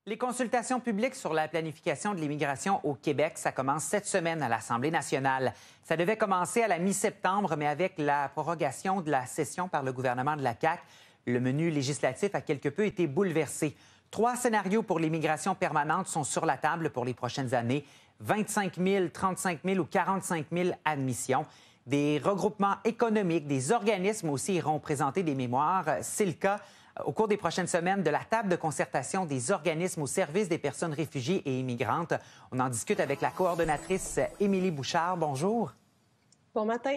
Les consultations publiques sur la planification de l'immigration au Québec, ça commence cette semaine à l'Assemblée nationale. Ça devait commencer à la mi-septembre, mais avec la prorogation de la session par le gouvernement de la CAQ, le menu législatif a quelque peu été bouleversé. 3 scénarios pour l'immigration permanente sont sur la table pour les prochaines années. 25 000, 35 000 ou 45 000 admissions. Des regroupements économiques, des organismes aussi iront présenter des mémoires. C'est le cas au cours des prochaines semaines de la table de concertation des organismes au service des personnes réfugiées et immigrantes. On en discute avec la coordonnatrice Émilie Bouchard. Bonjour. Bon matin.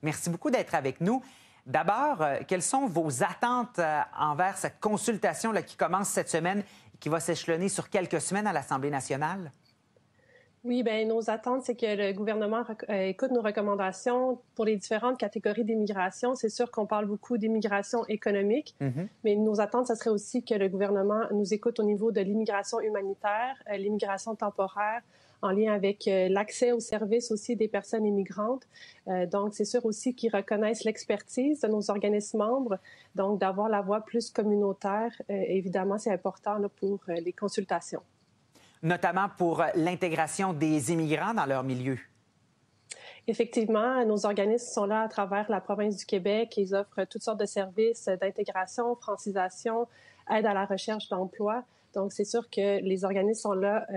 Merci beaucoup d'être avec nous. D'abord, quelles sont vos attentes envers cette consultation là, qui commence cette semaine et qui va s'échelonner sur quelques semaines à l'Assemblée nationale? Oui, bien, nos attentes, c'est que le gouvernement écoute nos recommandations pour les différentes catégories d'immigration. C'est sûr qu'on parle beaucoup d'immigration économique, mais nos attentes, ce serait aussi que le gouvernement nous écoute au niveau de l'immigration humanitaire, l'immigration temporaire, en lien avec l'accès aux services aussi des personnes immigrantes. Donc, c'est sûr aussi qu'ils reconnaissent l'expertise de nos organismes membres. Donc, d'avoir la voix plus communautaire, évidemment, c'est important là, pour les consultations. Notamment pour l'intégration des immigrants dans leur milieu. Effectivement, nos organismes sont là à travers la province du Québec. Ils offrent toutes sortes de services d'intégration, francisation, aide à la recherche d'emploi. Donc, c'est sûr que les organismes sont là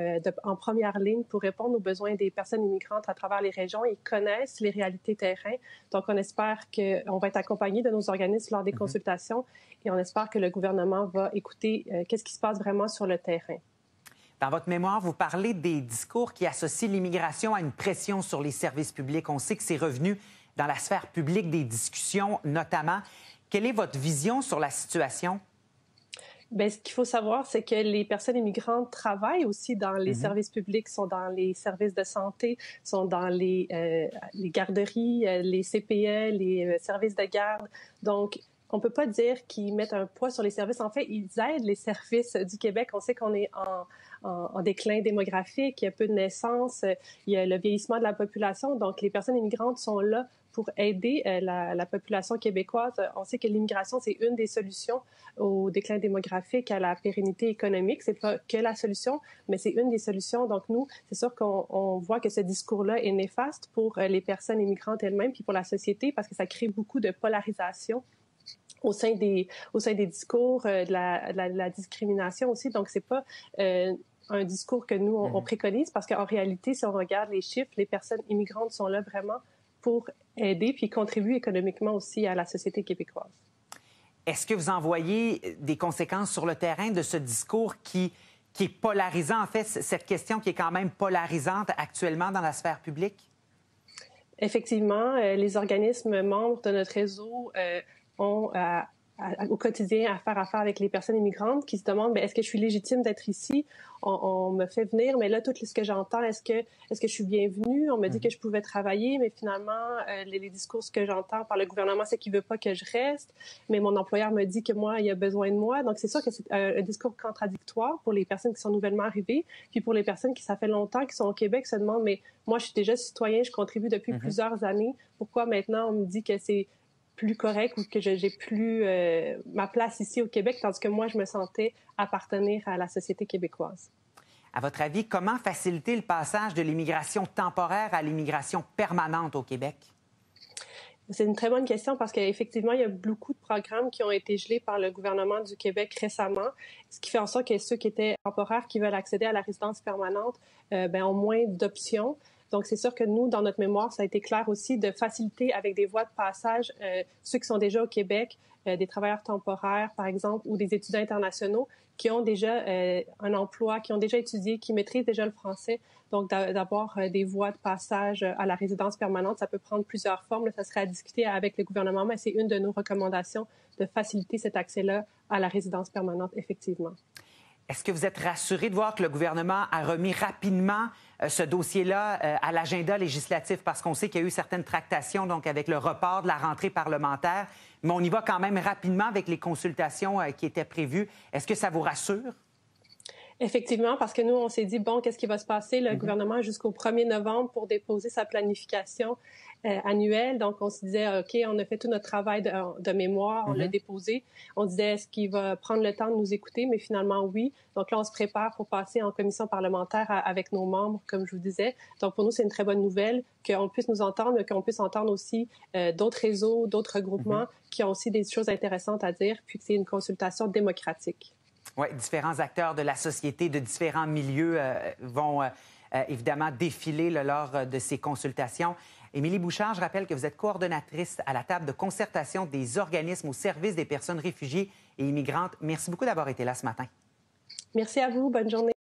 en première ligne pour répondre aux besoins des personnes immigrantes à travers les régions. Ils connaissent les réalités terrain. Donc, on espère qu'on va être accompagné de nos organismes lors des consultations et on espère que le gouvernement va écouter qu'est-ce qui se passe vraiment sur le terrain. Dans votre mémoire, vous parlez des discours qui associent l'immigration à une pression sur les services publics. On sait que c'est revenu dans la sphère publique des discussions, notamment. Quelle est votre vision sur la situation? Bien, ce qu'il faut savoir, c'est que les personnes immigrantes travaillent aussi dans les services publics, sont dans les services de santé, sont dans les garderies, les CPE, les services de garde. Donc, on ne peut pas dire qu'ils mettent un poids sur les services. En fait, ils aident les services du Québec. On sait qu'on est en déclin démographique, il y a peu de naissances, il y a le vieillissement de la population. Donc, les personnes immigrantes sont là pour aider la population québécoise. On sait que l'immigration, c'est une des solutions au déclin démographique, à la pérennité économique. C'est pas que la solution, mais c'est une des solutions. Donc, nous, c'est sûr qu'on voit que ce discours-là est néfaste pour les personnes immigrantes elles-mêmes puis pour la société parce que ça crée beaucoup de polarisation au sein des discours, de la discrimination aussi. Donc, c'est pas un discours que nous, on préconise parce qu'en réalité, si on regarde les chiffres, les personnes immigrantes sont là vraiment pour aider puis contribuer économiquement aussi à la société québécoise. Est-ce que vous en voyez des conséquences sur le terrain de ce discours qui est polarisant, en fait, cette question qui est quand même polarisante actuellement dans la sphère publique? Effectivement, les organismes membres de notre réseau ont au quotidien à faire affaire avec les personnes immigrantes qui se demandent est-ce que je suis légitime d'être ici? On me fait venir, mais là, tout ce que j'entends, est-ce que je suis bienvenue? On me dit que je pouvais travailler, mais finalement, les discours que j'entends par le gouvernement, c'est qu'il veut pas que je reste. Mais mon employeur me dit que moi, il a besoin de moi. Donc, c'est sûr que c'est un discours contradictoire pour les personnes qui sont nouvellement arrivées. Puis pour les personnes qui, ça fait longtemps, qui sont au Québec, se demandent, mais moi, je suis déjà citoyen, je contribue depuis plusieurs années. Pourquoi maintenant on me dit que c'est plus correct ou que j'ai plus ma place ici au Québec, tandis que moi, je me sentais appartenir à la société québécoise. À votre avis, comment faciliter le passage de l'immigration temporaire à l'immigration permanente au Québec? C'est une très bonne question parce qu'effectivement, il y a beaucoup de programmes qui ont été gelés par le gouvernement du Québec récemment, ce qui fait en sorte que ceux qui étaient temporaires, qui veulent accéder à la résidence permanente, ont moins d'options. Donc, c'est sûr que nous, dans notre mémoire, ça a été clair aussi de faciliter avec des voies de passage ceux qui sont déjà au Québec, des travailleurs temporaires, par exemple, ou des étudiants internationaux qui ont déjà un emploi, qui ont déjà étudié, qui maîtrisent déjà le français. Donc, d'avoir des voies de passage à la résidence permanente, ça peut prendre plusieurs formes. Là, ça serait à discuter avec le gouvernement, mais c'est une de nos recommandations de faciliter cet accès-là à la résidence permanente, effectivement. Est-ce que vous êtes rassuré de voir que le gouvernement a remis rapidement ce dossier-là à l'agenda législatif? Parce qu'on sait qu'il y a eu certaines tractations donc avec le report de la rentrée parlementaire, mais on y va quand même rapidement avec les consultations qui étaient prévues. Est-ce que ça vous rassure? Effectivement, parce que nous, on s'est dit, bon, qu'est-ce qui va se passer? Le gouvernement a jusqu'au 1er novembre pour déposer sa planification annuelle. Donc, on se disait, OK, on a fait tout notre travail de mémoire, on l'a déposé. On disait, est-ce qu'il va prendre le temps de nous écouter? Mais finalement, oui. Donc là, on se prépare pour passer en commission parlementaire avec nos membres, comme je vous disais. Donc, pour nous, c'est une très bonne nouvelle qu'on puisse nous entendre, mais qu'on puisse entendre aussi d'autres réseaux, d'autres regroupements qui ont aussi des choses intéressantes à dire, puis que c'est une consultation démocratique. Oui, différents acteurs de la société, de différents milieux vont évidemment défiler lors de ces consultations. Émilie Bouchard, je rappelle que vous êtes coordonnatrice à la table de concertation des organismes au service des personnes réfugiées et immigrantes. Merci beaucoup d'avoir été là ce matin. Merci à vous. Bonne journée.